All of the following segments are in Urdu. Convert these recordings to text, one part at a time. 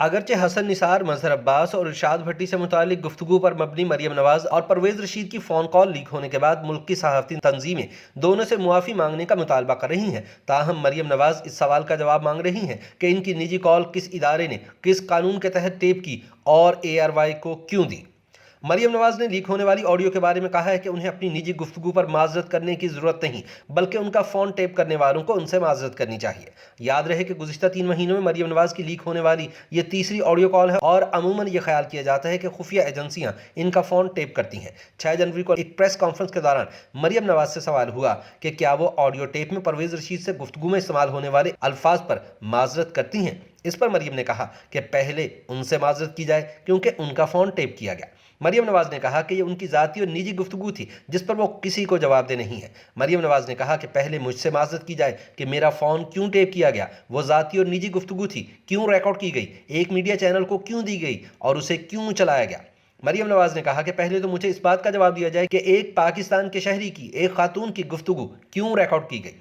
اگرچہ حسن نثار، مظہر عباس اور ارشاد بھٹی سے متعلق گفتگو پر مبنی مریم نواز اور پرویز رشید کی فون کال لیک ہونے کے بعد ملک کی صحافتی تنظیمیں دونوں سے معافی مانگنے کا مطالبہ کر رہی ہیں، تاہم مریم نواز اس سوال کا جواب مانگ رہی ہیں کہ ان کی نجی کال کس ادارے نے کس قانون کے تحت ٹیپ کی اور ARY کو کیوں دی۔ مریم نواز نے لیک ہونے والی آڈیو کے بارے میں کہا ہے کہ انہیں اپنی نجی گفتگو پر معذرت کرنے کی ضرورت نہیں، بلکہ ان کا فون ٹیپ کرنے والوں کو ان سے معذرت کرنی چاہیے۔ یاد رہے کہ گزشتہ 3 مہینوں میں مریم نواز کی لیک ہونے والی یہ تیسری آڈیو کال ہے اور عموماً یہ خیال کیا جاتا ہے کہ خفیہ ایجنسیاں ان کا فون ٹیپ کرتی ہیں۔ 6 جنوری کو ایک پریس کانفرنس کے دوران مریم نواز سے سوال ہوا کہ کیا وہ آڈیو ٹیپ میں پرویز رشید سے گفتگو میں استعمال ہونے والے الفاظ پر معذرت کرتی ہیں۔ اس پر مریم نے کہا کہ پہلے ان سے معذرت کی جائے کیونکہ ان کا فون ٹیپ کیا گیا۔ مریم نواز نے کہا کہ یہ ان کی ذاتی اور نجی گفتگو تھی جس پر وہ کسی کو جواب دہ نہیں ہے۔ مریم نواز نے کہا کہ پہلے مجھ سے معذرت کی جائے کہ میرا فون کیوں ٹیپ کیا گیا، وہ ذاتی اور نجی گفتگو تھی، کیوں ریکارڈ کی گئی، ایک میڈیا چینل کو کیوں دی گئی اور اسے کیوں چلایا گیا۔ مریم نواز نے کہا کہ پہلے تو مجھے اس بات کا جواب دیا جائے کہ ایک پاکستان کے شہری کی ایک خاتون کی گفتگو کیوں ریکارڈ کی گئی۔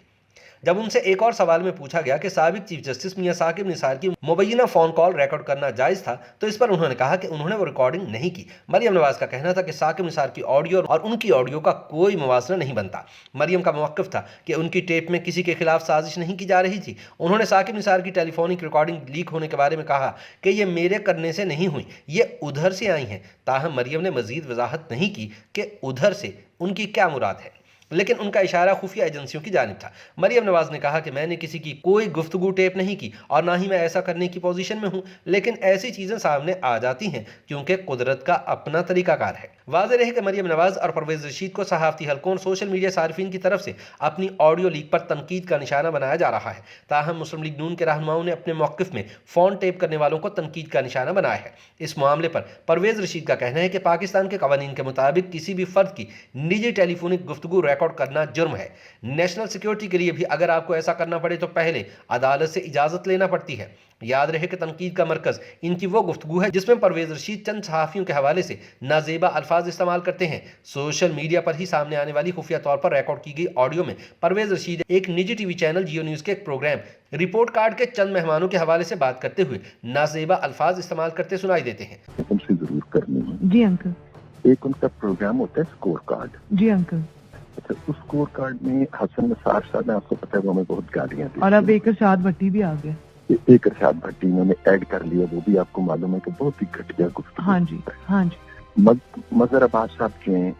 جب ان سے ایک اور سوال میں پوچھا گیا کہ سابق چیف جسٹس میاں ثاقب نثار کی مبینہ فون کال ریکارڈ کرنا جائز تھا تو اس پر انہوں نے کہا کہ انہوں نے وہ ریکارڈنگ نہیں کی۔ مریم نواز کا کہنا تھا کہ ثاقب نثار کی آڈیو اور ان کی آڈیو کا کوئی موازنہ نہیں بنتا۔ مریم کا موقف تھا کہ ان کی ٹیپ میں کسی کے خلاف سازش نہیں کی جا رہی تھی۔ انہوں نے ثاقب نثار کی ٹیلی فونک ریکارڈنگ لیک ہونے کے بارے میں کہا کہ یہ میرے کرنے سے نہیں ہوئی، یہ ادھر سے آئی ہیں، تاہم مریم نے مزید وضاحت نہیں کی کہ ادھر سے ان کی کیا مراد ہے، لیکن ان کا اشارہ خفیہ ایجنسیوں کی جانب تھا۔ مریم نواز نے کہا کہ میں نے کسی کی کوئی گفتگو ٹیپ نہیں کی اور نہ ہی میں ایسا کرنے کی پوزیشن میں ہوں، لیکن ایسی چیزیں سامنے آ جاتی ہیں کیونکہ قدرت کا اپنا طریقہ کار ہے۔ واضح رہے کہ مریم نواز اور پرویز رشید کو صحافتی حلقوں اور سوشل میڈیا صارفین کی طرف سے اپنی آڈیو لیک پر تنقید کا نشانہ بنایا جا رہا ہے، تاہم مسلم لیگ نون کے رہنماؤں نے اپنے موقف میں فون ٹیپ کرنے والوں کو تنقید کا نشانہ بنایا ہے۔ اس معاملے پر پرویز رشید کا کہنا ہے کہ پاکستان کے قوانین کے مطابق کسی بھی فرد کی نجی ٹیلی فونک گفتگو ریکارڈ کرنا جرم ہے۔ نیشنل سیکیورٹی کے لیے بھی اگر آپ کو ایسا کرنا پڑے تو پہلے عدالت سے اجازت لینا پڑتی ہے۔ یاد رہے کہ تنقید کا مرکز ان کی وہ گفتگو ہے جس میں پرویز رشید چند صحافیوں کے حوالے سے نازیبا الفاظ استعمال کرتے ہیں۔ سوشل میڈیا پر ہی سامنے آنے والی خفیہ طور پر ریکارڈ کی گئی آڈیو میں پرویز رشید ایک نجی T V channel Geo News کے ایک پروگرام رپورٹ کارڈ کے چند مہمانوں کے حوالے سے بات کرتے ہوئے نازیبا الفاظ استعمال کرتے سنائی دیتے ہیں۔ ان سے ضرور کرنی ہے۔ جی انکل۔ ایک ان کا پروگرام ہوتا ہے اسکور کارڈ۔ جی انکل۔ اچھا، اس اسکور کارڈ میں حسن نثار صاحب نے، آپ کو پتا ہے، وہ ہمیں بہت گالیاں دی اور اب ایک ارشاد بھٹی بھی آ گیا۔ ایک ارشاد بھٹی انہوں نے ایڈ کر لیا، وہ بھی آپ کو معلوم ہے کہ بہت ہی گھٹیا گفتگو۔ ہاں جی ہاں جی۔ مظہر عباس صاحب جو ہیں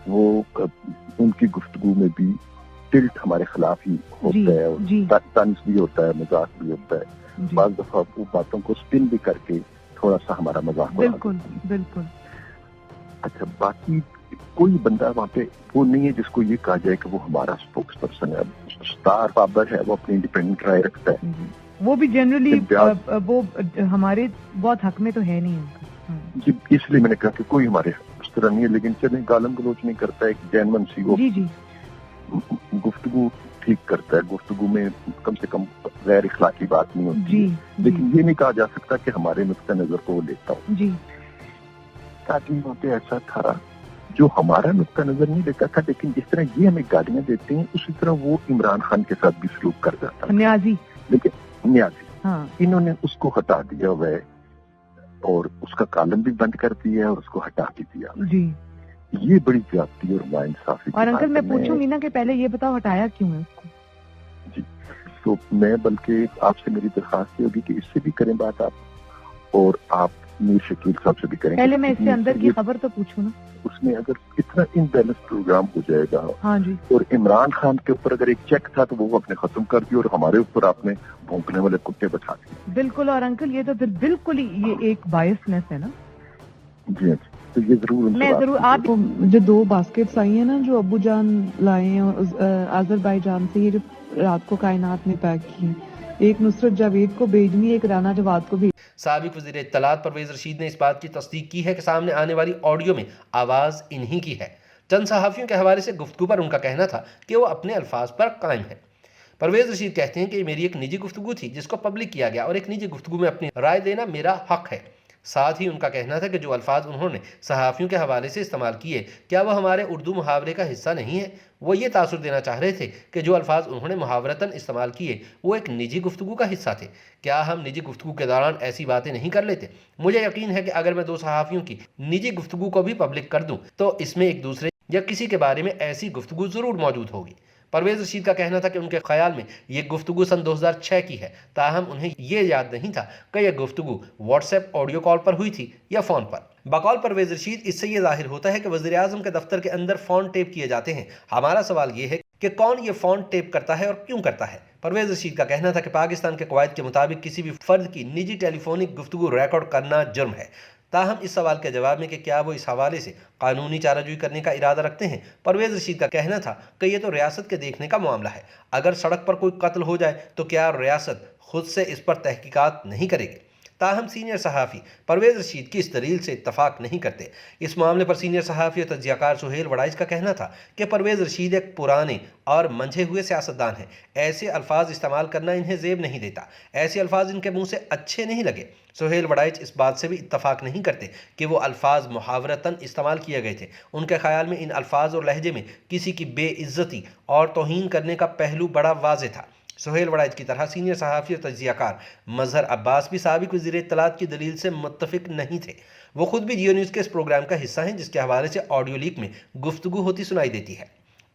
وہ ان کی گفتگو میں بھی ٹلٹ ہمارے خلاف ہی ہوتا ہے، طنز بھی ہوتا ہے، مذاق بھی ہوتا ہے، بعض دفعہ وہ باتوں کو سپن بھی کر کے تھوڑا سا ہمارا مذاق بنا دیتے ہیں۔ بالکل بالکل۔ اچھا، باقی کوئی بندہ وہاں پہ وہ نہیں ہے جس کو یہ کہا جائے کہ وہ ہمارا اسپوکس پرسن ہے۔ اسٹار بابر ہے، وہ اپنی انڈیپینڈنٹ رائے رکھتا ہے، وہ بھی جنرلی وہ ہمارے بہت حق میں تو ہے نہیں۔ جی، اس لیے میں نے کہا کہ کوئی ہمارے اس طرح نہیں ہے، لیکن چلیں گالم گلوچ نہیں کرتا ہے، ایک جینون سی وہ گفتگو ٹھیک کرتا ہے، گفتگو میں کم سے کم غیر اخلاقی بات نہیں ہوتی، لیکن یہ نہیں کہا جا سکتا کہ ہمارے نقطہ نظر کو وہ لیتا ہو۔ جی، تاکہ وہاں پہ ایسا تھا جو ہمارا نقطہ نظر نہیں دیتا تھا، لیکن جس طرح یہ ہمیں گالیاں دیتے ہیں اسی طرح وہ عمران خان کے ساتھ بھی سلوک کر جاتا ہے۔ نیازی، لیکن نیازی انہوں نے اس کو ہٹا دیا ہوا ہے اور اس کا کالم بھی بند کر دیا ہے اور اس کو ہٹا بھی دیا۔ جی، یہ بڑی زیادتی اور ناانصافی۔ اور انکل میں پوچھوں گی نا کہ پہلے یہ بتاؤ ہٹایا کیوں ہے اس کو؟ جی، تو میں بلکہ آپ سے میری درخواست یہ ہوگی کہ اس سے بھی کریں بات آپ، اور آپ میر شکیل صاحب سے بھی کریں۔ پہلے میں اس سے اندر کی خبر تو پوچھوں نا۔ اس میں اگر اتنا امبیلنس پروگرام ہو جائے گا، ہاں جی، اور عمران خان کے اوپر اگر ایک چیک تھا تو وہ آپ نے ختم کر دیا اور ہمارے اوپر آپ نے بھونکنے والے کتے بٹھا دیے۔ بالکل، اور انکل یہ تو پھر بالکل ہی یہ ایک بائسنس ہے نا۔ جی ہاں، تو یہ ضرور میں ضرور آپ جو 2 باسکٹس آئی ہیں نا جو ابو جان لائے ہیں آذربائیجان سے، یہ جو رات کو کائنات میں پیک کی ہیں، ایک نصرت جاوید کو بھیجنی ہے، ایک رانا جواد کو بھی۔ سابق وزیر اطلاعات پرویز رشید نے اس بات کی تصدیق کی ہے کہ سامنے آنے والی آڈیو میں آواز انہی کی ہے۔ چند صحافیوں کے حوالے سے گفتگو پر ان کا کہنا تھا کہ وہ اپنے الفاظ پر قائم ہے۔ پرویز رشید کہتے ہیں کہ یہ میری ایک نجی گفتگو تھی جس کو پبلک کیا گیا، اور ایک نجی گفتگو میں اپنی رائے دینا میرا حق ہے۔ ساتھ ہی ان کا کہنا تھا کہ جو الفاظ انہوں نے صحافیوں کے حوالے سے استعمال کیے کیا وہ ہمارے اردو محاورے کا حصہ نہیں ہے؟ وہ یہ تاثر دینا چاہ رہے تھے کہ جو الفاظ انہوں نے محاورتاً استعمال کیے وہ ایک نجی گفتگو کا حصہ تھے۔ کیا ہم نجی گفتگو کے دوران ایسی باتیں نہیں کر لیتے؟ مجھے یقین ہے کہ اگر میں 2 صحافیوں کی نجی گفتگو کو بھی پبلک کر دوں تو اس میں ایک دوسرے یا کسی کے بارے میں ایسی گفتگو ضرور موجود ہوگی۔ پرویز رشید کا کہنا تھا کہ ان کے خیال میں یہ گفتگو سن 2006 کی ہے، تاہم انہیں یہ یاد نہیں تھا کہ یہ گفتگو واٹس ایپ آڈیو کال پر ہوئی تھی یا فون پر۔ بقول پرویز رشید اس سے یہ ظاہر ہوتا ہے کہ وزیر اعظم کے دفتر کے اندر فون ٹیپ کیے جاتے ہیں۔ ہمارا سوال یہ ہے کہ کون یہ فون ٹیپ کرتا ہے اور کیوں کرتا ہے؟ پرویز رشید کا کہنا تھا کہ پاکستان کے قواعد کے مطابق کسی بھی فرد کی نجی ٹیلی فونک گفتگو ریکارڈ کرنا جرم ہے۔ تاہم اس سوال کے جواب میں کہ کیا وہ اس حوالے سے قانونی چارہ جوئی کرنے کا ارادہ رکھتے ہیں، پرویز رشید کا کہنا تھا کہ یہ تو ریاست کے دیکھنے کا معاملہ ہے۔ اگر سڑک پر کوئی قتل ہو جائے تو کیا ریاست خود سے اس پر تحقیقات نہیں کرے گی؟ تاہم سینئر صحافی پرویز رشید کی اس دلیل سے اتفاق نہیں کرتے۔ اس معاملے پر سینئر صحافی اور تجزیہ کار سہیل وڑائچ کا کہنا تھا کہ پرویز رشید ایک پرانے اور منجھے ہوئے سیاستدان ہیں، ایسے الفاظ استعمال کرنا انہیں زیب نہیں دیتا، ایسے الفاظ ان کے منہ سے اچھے نہیں لگے۔ سہیل وڑائچ اس بات سے بھی اتفاق نہیں کرتے کہ وہ الفاظ محاورتاً استعمال کیے گئے تھے۔ ان کے خیال میں ان الفاظ اور لہجے میں کسی کی بے عزتی اور توہین کرنے کا پہلو بڑا واضح تھا۔ سہیل وڑائچ کی طرح سینئر صحافی اور تجزیہ کار مظہر عباس بھی سابق وزیر اطلاعات کی دلیل سے متفق نہیں تھے۔ وہ خود بھی جیو نیوز کے اس پروگرام کا حصہ ہیں جس کے حوالے سے آڈیو لیک میں گفتگو ہوتی سنائی دیتی ہے۔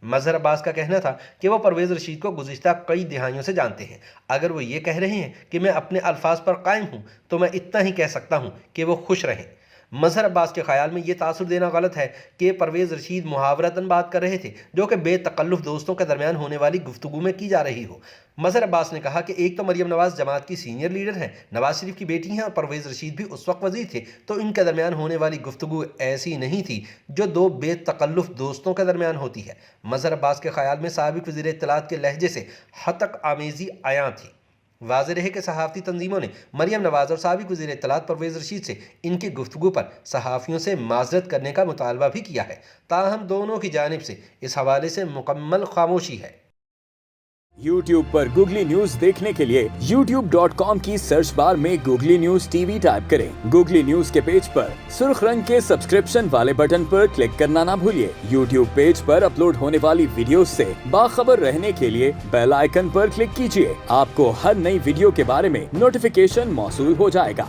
مظہر عباس کا کہنا تھا کہ وہ پرویز رشید کو گزشتہ کئی دہائیوں سے جانتے ہیں۔ اگر وہ یہ کہہ رہے ہیں کہ میں اپنے الفاظ پر قائم ہوں تو میں اتنا ہی کہہ سکتا ہوں کہ وہ خوش رہیں۔ مظہر عباس کے خیال میں یہ تاثر دینا غلط ہے کہ پرویز رشید محاورتاً بات کر رہے تھے جو کہ بے تکلف دوستوں کے درمیان ہونے والی گفتگو میں کی جا رہی ہو۔ مظہر عباس نے کہا کہ ایک تو مریم نواز جماعت کی سینئر لیڈر ہیں، نواز شریف کی بیٹی ہیں اور پرویز رشید بھی اس وقت وزیر تھے، تو ان کے درمیان ہونے والی گفتگو ایسی نہیں تھی جو 2 بے تکلف دوستوں کے درمیان ہوتی ہے۔ مظہر عباس کے خیال میں سابق وزیر اطلاعات کے لہجے سے ہتک آمیزی عیاں تھی۔ واضح رہے کہ صحافتی تنظیموں نے مریم نواز اور سابق وزیر اطلاعات پرویز رشید سے ان کی گفتگو پر صحافیوں سے معذرت کرنے کا مطالبہ بھی کیا ہے، تاہم دونوں کی جانب سے اس حوالے سے مکمل خاموشی ہے۔ YouTube پر گوگلی نیوز دیکھنے کے لیے youtube.com کی سرچ بار میں googly news T V type کریں۔ گوگلی نیوز کے پیج پر سرخ رنگ کے سبسکرپشن والے بٹن پر کلک کرنا نہ بھولیے۔ YouTube پیج پر اپلوڈ ہونے والی ویڈیوز سے باخبر رہنے کے لیے بیل آئیکن پر کلک کیجیے۔ آپ کو ہر نئی ویڈیو کے بارے میں نوٹیفیکیشن موصول ہو جائے گا۔